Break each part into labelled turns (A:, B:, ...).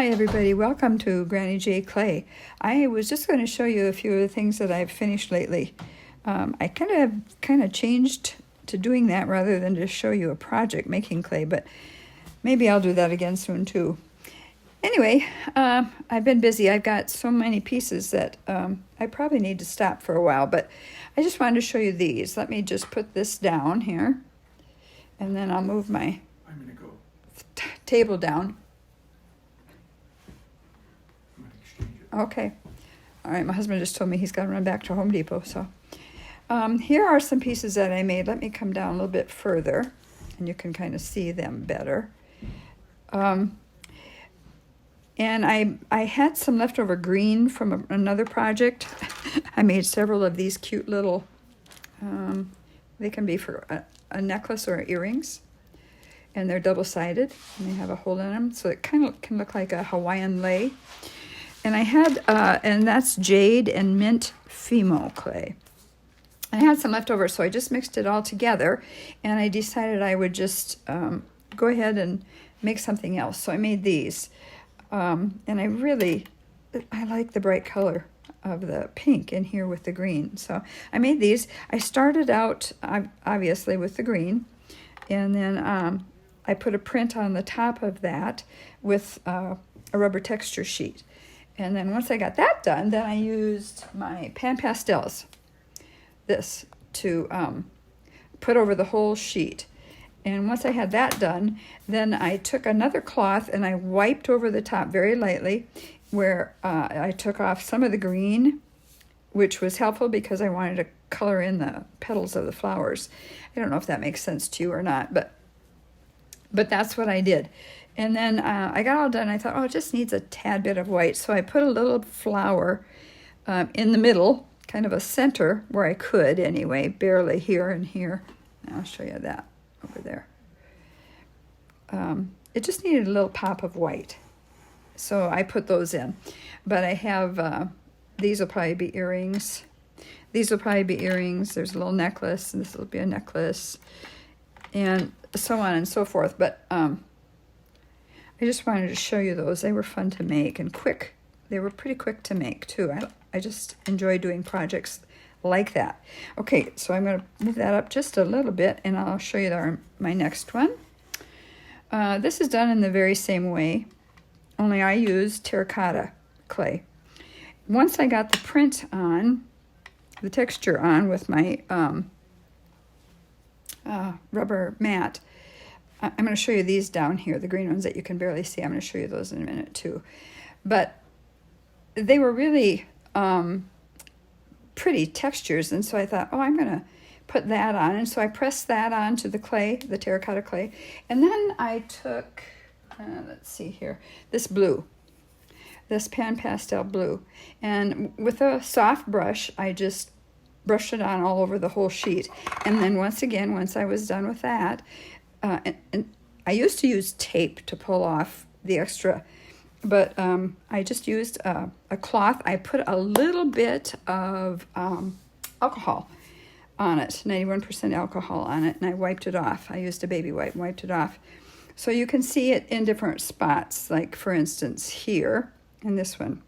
A: Hi everybody, welcome to Granny J Clay. I was just going to show you a few of the things that I've finished lately. I kind of changed to doing that rather than just show you a project making clay, but maybe I'll do that again soon too. Anyway, I've been busy. I've got so many pieces that I probably need to stop for a while, but I just wanted to show you these. Let me just put this down here, and then I'll move my table down. Okay. All right, my husband just told me he's got to run back to Home Depot. So here are some pieces that I made. Let me come down a little bit further, and you can kind of see them better. And I had some leftover green from another project. I made several of these cute little, they can be for a necklace or earrings. And they're double-sided, and they have a hole in them, so it kind of can look like a Hawaiian lei. And I had, and that's jade and mint Fimo clay. I had some left over, so I just mixed it all together, and I decided I would just go ahead and make something else. So I made these, and I like the bright color of the pink in here with the green. So I made these. I started out, obviously, with the green, and then I put a print on the top of that with a rubber texture sheet. And then once I got that done, then I used my Pan Pastels, this, to put over the whole sheet. And once I had that done, then I took another cloth and I wiped over the top very lightly, where I took off some of the green, which was helpful because I wanted to color in the petals of the flowers. I don't know if that makes sense to you or not, but that's what I did. And then I got all done. I thought, oh, it just needs a tad bit of white. So I put a little flower in the middle, kind of a center where I could anyway, barely here and here. I'll show you that over there. It just needed a little pop of white. So I put those in. But I have, these will probably be earrings. These will probably be earrings. There's a little necklace, and this will be a necklace, and so on and so forth. But I just wanted to show you those. They were fun to make and quick. They were pretty quick to make too. I just enjoy doing projects like that. Okay, so I'm going to move that up just a little bit, and I'll show you my next one. This is done in the very same way, only I used terracotta clay. Once I got the print on, the texture on with my rubber mat, I'm going to show you these down here, the green ones that you can barely see. I'm going to show you those in a minute too. But they were really pretty textures, and so I thought, oh, I'm going to put that on. And so I pressed that onto the clay, the terracotta clay. And then I took, let's see here, this blue, this Pan Pastel blue. And with a soft brush, I just brushed it on all over the whole sheet. And then once I was done with that, and I used to use tape to pull off the extra, but I just used a cloth. I put a little bit of alcohol on it, 91% alcohol on it, and I wiped it off. I used a baby wipe and wiped it off. So you can see it in different spots, like for instance here, in this one.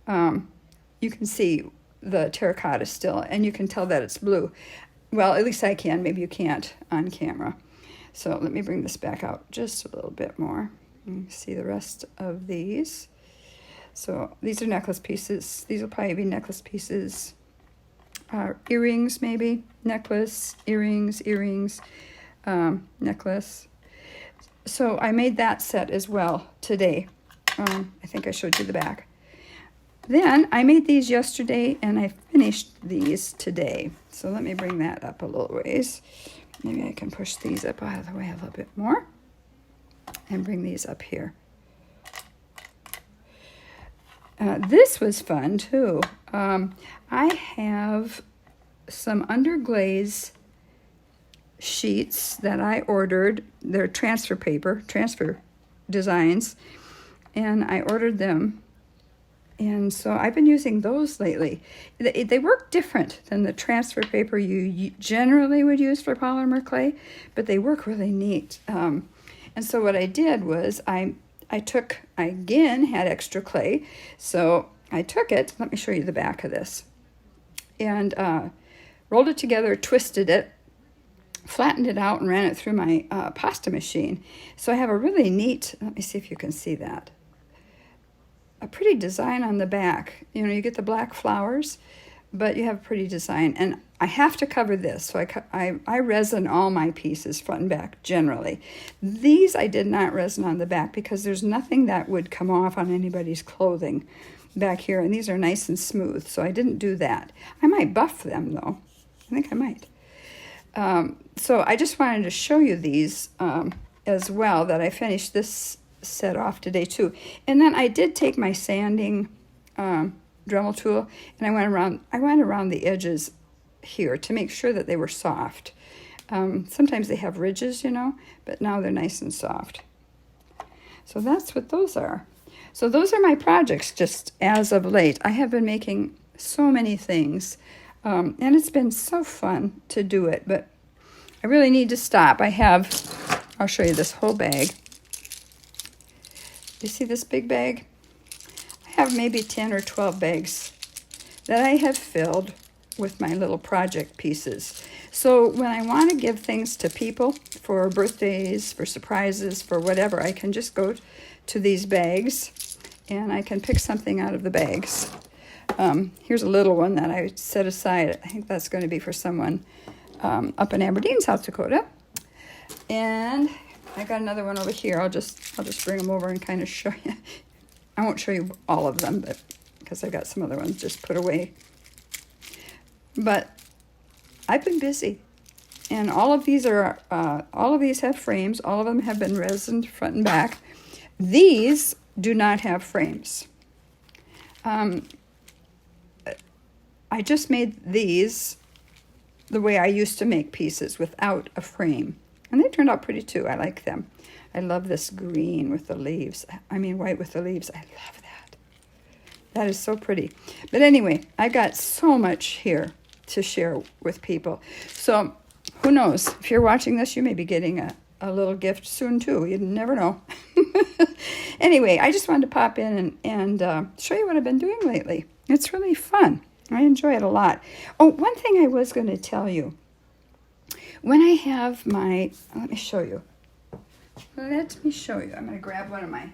A: You can see the terracotta still, and you can tell that it's blue. Well, at least I can. Maybe you can't on camera. So let me bring this back out just a little bit more. You can see the rest of these. So these are necklace pieces. These will probably be necklace pieces. Earrings maybe. Necklace, earrings, necklace. So I made that set as well today. I think I showed you the back. Then I made these yesterday, and I finished these today. So let me bring that up a little ways. Maybe I can push these up out of the way a little bit more and bring these up here. This was fun too. I have some underglaze sheets that I ordered. They're transfer paper, transfer designs, and I ordered them. And so I've been using those lately. They work different than the transfer paper you generally would use for polymer clay, but they work really neat. And so what I did was I I again had extra clay, so I took it. Let me show you the back of this. And rolled it together, twisted it, flattened it out, and ran it through my pasta machine. So I have a really neat, let me see if you can see that, a pretty design on the back. You know, you get the black flowers, but you have a pretty design. And I have to cover this, so I resin all my pieces front and back generally. These I did not resin on the back because there's nothing that would come off on anybody's clothing back here, and these are nice and smooth, so I didn't do that. I might buff them though. I think I might. So I just wanted to show you these as well, that I finished this set off today too. And then I did take my sanding Dremel tool, and I went around the edges here to make sure that they were soft. Sometimes they have ridges, you know, but now they're nice and soft. So that's what those are. So those are my projects just as of late. I have been making so many things, and it's been so fun to do it, but I really need to stop. I'll show you this whole bag. You see this big bag? I have maybe 10 or 12 bags that I have filled with my little project pieces. So when I want to give things to people for birthdays, for surprises, for whatever, I can just go to these bags and I can pick something out of the bags. Here's a little one that I set aside. I think that's going to be for someone up in Aberdeen, South Dakota. And I got another one over here. I'll just bring them over and kind of show you. I won't show you all of them, but because I got some other ones just put away. But I've been busy, and all of these have frames. All of them have been resined front and back. These do not have frames. I just made these the way I used to make pieces, without a frame. And they turned out pretty too. I like them. I love this green with the leaves. I mean, white with the leaves. I love that. That is so pretty. But anyway, I got so much here to share with people. So who knows? If you're watching this, you may be getting a little gift soon too. You never know. Anyway, I just wanted to pop in and show you what I've been doing lately. It's really fun. I enjoy it a lot. Oh, one thing I was going to tell you. When I have my, let me show you. I'm going to grab one of my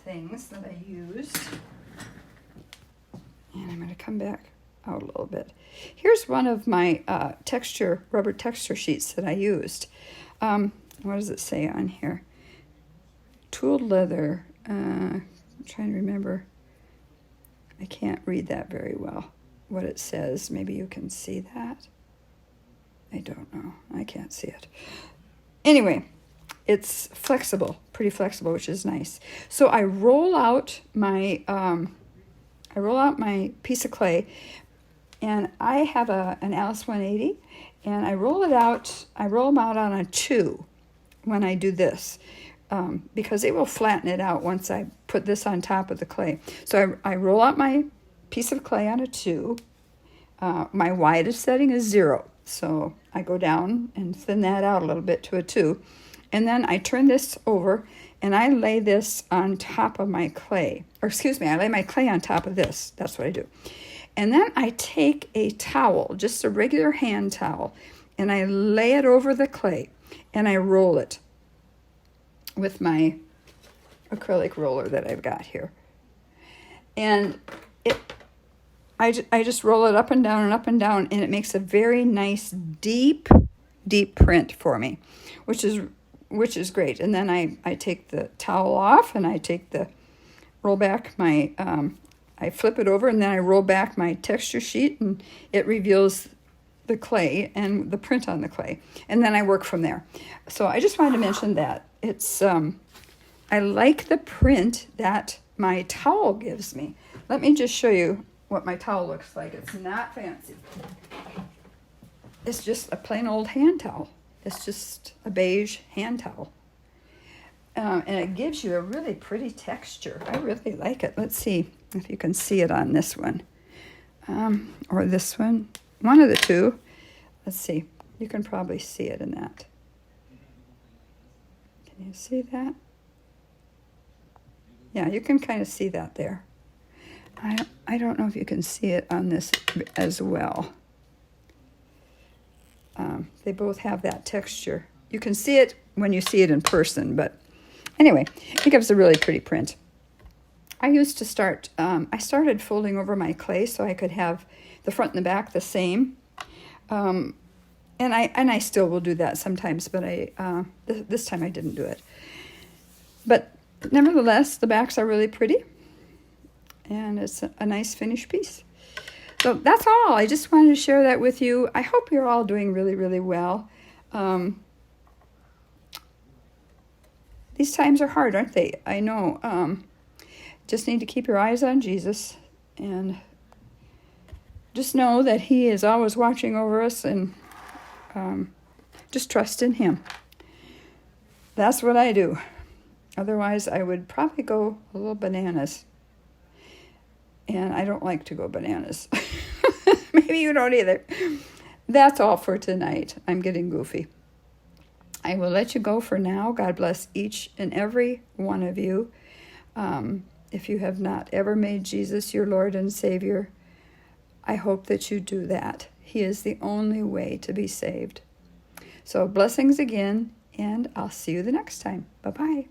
A: things that I used. And I'm going to come back out a little bit. Here's one of my rubber texture sheets that I used. What does it say on here? Tooled leather. I'm trying to remember. I can't read that very well, what it says. Maybe you can see that. I don't know. I can't see it. Anyway, it's flexible, pretty flexible, which is nice. So I roll out my piece of clay, and I have an Alice 180, and I roll them out on a 2 when I do this, because it will flatten it out once I put this on top of the clay. So I roll out my piece of clay on a 2. My widest setting is 0. So I go down and thin that out a little bit to a 2. And then I turn this over and I lay this on top of my clay. Or excuse me, I lay my clay on top of this. That's what I do. And then I take a towel, just a regular hand towel, and I lay it over the clay and I roll it with my acrylic roller that I've got here. And I just roll it up and down, and it makes a very nice deep print for me, which is great. And then I take the towel off, and I roll back my, I flip it over, and then I roll back my texture sheet, and it reveals the clay and the print on the clay. And then I work from there. So I just wanted to mention that. It's, I like the print that my towel gives me. Let me just show you what my towel looks like. It's not fancy. It's just a plain old hand towel. It's just a beige hand towel. And it gives you a really pretty texture. I really like it. Let's see if you can see it on this one. Or this one. One of the two. Let's see. You can probably see it in that. Can you see that? Yeah, you can kind of see that there. I don't know if you can see it on this as well. They both have that texture. You can see it when you see it in person, but anyway, it gives a really pretty print. I used to start, I started folding over my clay so I could have the front and the back the same. And I still will do that sometimes, but this time I didn't do it. But nevertheless, the backs are really pretty, and it's a nice finished piece. So that's all. I just wanted to share that with you. I hope you're all doing really, really well. These times are hard, aren't they? I know. Just need to keep your eyes on Jesus, and just know that He is always watching over us, and just trust in Him. That's what I do. Otherwise, I would probably go a little bananas. And I don't like to go bananas. Maybe you don't either. That's all for tonight. I'm getting goofy. I will let you go for now. God bless each and every one of you. If you have not ever made Jesus your Lord and Savior, I hope that you do that. He is the only way to be saved. So blessings again, and I'll see you the next time. Bye-bye.